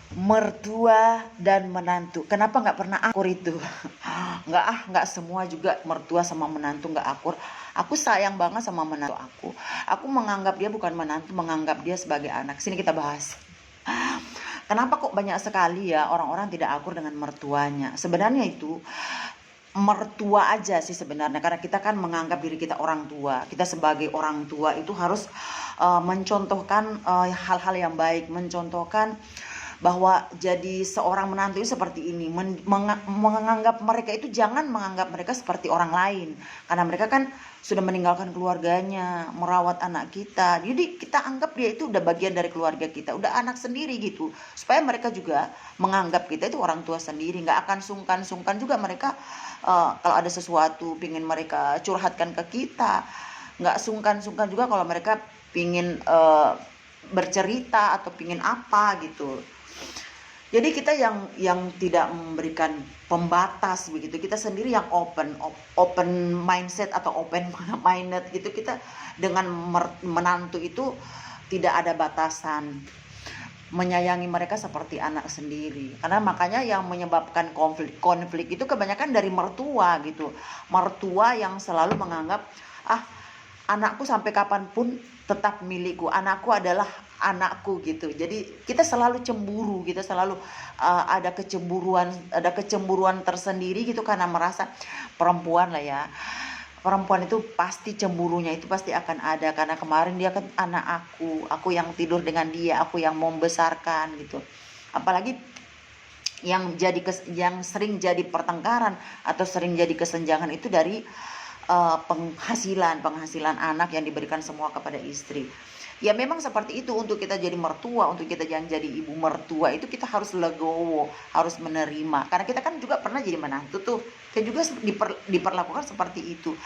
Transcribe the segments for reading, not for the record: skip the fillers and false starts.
Mertua dan menantu, kenapa nggak pernah akur itu? Nggak semua juga mertua sama menantu nggak akur. Aku sayang banget sama menantu aku menganggap dia bukan menantu, menganggap dia sebagai anak. Sini kita bahas. Kenapa kok banyak sekali ya orang-orang tidak akur dengan mertuanya? Sebenarnya itu mertua aja sih sebenarnya, karena kita kan menganggap diri kita orang tua. Kita sebagai orang tua itu harus mencontohkan hal-hal yang baik, mencontohkan bahwa jadi seorang menantu itu seperti ini, menganggap mereka itu, jangan menganggap mereka seperti orang lain, karena mereka kan sudah meninggalkan keluarganya, merawat anak kita. Jadi kita anggap dia itu udah bagian dari keluarga kita, udah anak sendiri gitu, supaya mereka juga menganggap kita itu orang tua sendiri. Nggak akan sungkan juga mereka kalau ada sesuatu pingin mereka curhatkan ke kita. Nggak sungkan juga kalau mereka pingin bercerita atau pingin apa gitu. Jadi kita yang tidak memberikan pembatas begitu, kita sendiri yang open mindset atau open minded gitu. Kita dengan menantu itu tidak ada batasan, menyayangi mereka seperti anak sendiri. Karena makanya yang menyebabkan konflik itu kebanyakan dari mertua gitu. Mertua yang selalu menganggap anakku sampai kapanpun tetap milikku, anakku adalah anakku gitu. Jadi kita selalu cemburu, kita selalu ada kecemburuan tersendiri gitu, karena merasa perempuan lah ya. Perempuan itu pasti cemburunya itu pasti akan ada, karena kemarin dia kan anak aku yang tidur dengan dia, aku yang membesarkan gitu. Apalagi yang sering jadi pertengkaran atau sering jadi kesenjangan itu dari penghasilan anak yang diberikan semua kepada istri. Ya memang seperti itu, untuk kita jadi mertua, untuk kita yang jadi ibu mertua itu kita harus legowo, harus menerima. Karena kita kan juga pernah jadi menantu tuh, kita juga diperlakukan seperti itu.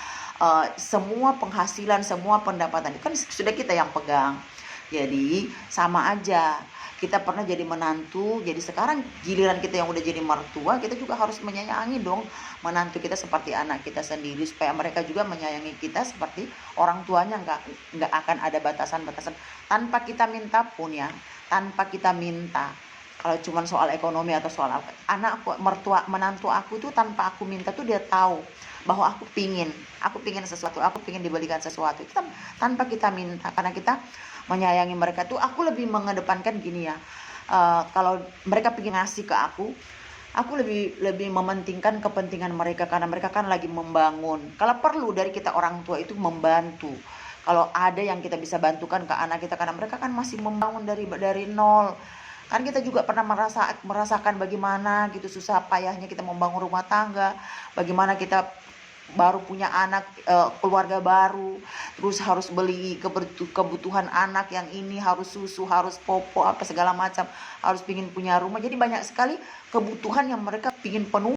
Semua penghasilan, semua pendapatan itu kan sudah kita yang pegang. Jadi sama aja, kita pernah jadi menantu, jadi sekarang giliran kita yang udah jadi mertua, kita juga harus menyayangi dong menantu kita seperti anak kita sendiri, supaya mereka juga menyayangi kita seperti orang tuanya. Nggak akan ada batasan-batasan tanpa kita minta pun ya, tanpa kita minta. Kalau cuma soal ekonomi atau soal apa, menantu aku tuh tanpa aku minta tuh dia tahu bahwa aku pingin sesuatu, aku pingin dibelikan sesuatu, kita tanpa kita minta, karena kita menyayangi mereka tuh. Aku lebih mengedepankan gini ya, kalau mereka pingin ngasih ke aku lebih mementingkan kepentingan mereka, karena mereka kan lagi membangun. Kalau perlu dari kita orang tua itu membantu, kalau ada yang kita bisa bantukan ke anak kita, karena mereka kan masih membangun dari nol. Kan kita juga pernah merasakan bagaimana gitu susah payahnya kita membangun rumah tangga, bagaimana kita baru punya anak, keluarga baru, terus harus beli kebutuhan anak, yang ini harus susu, harus popo, apa segala macam, harus pingin punya rumah. Jadi banyak sekali kebutuhan yang mereka pingin penuh.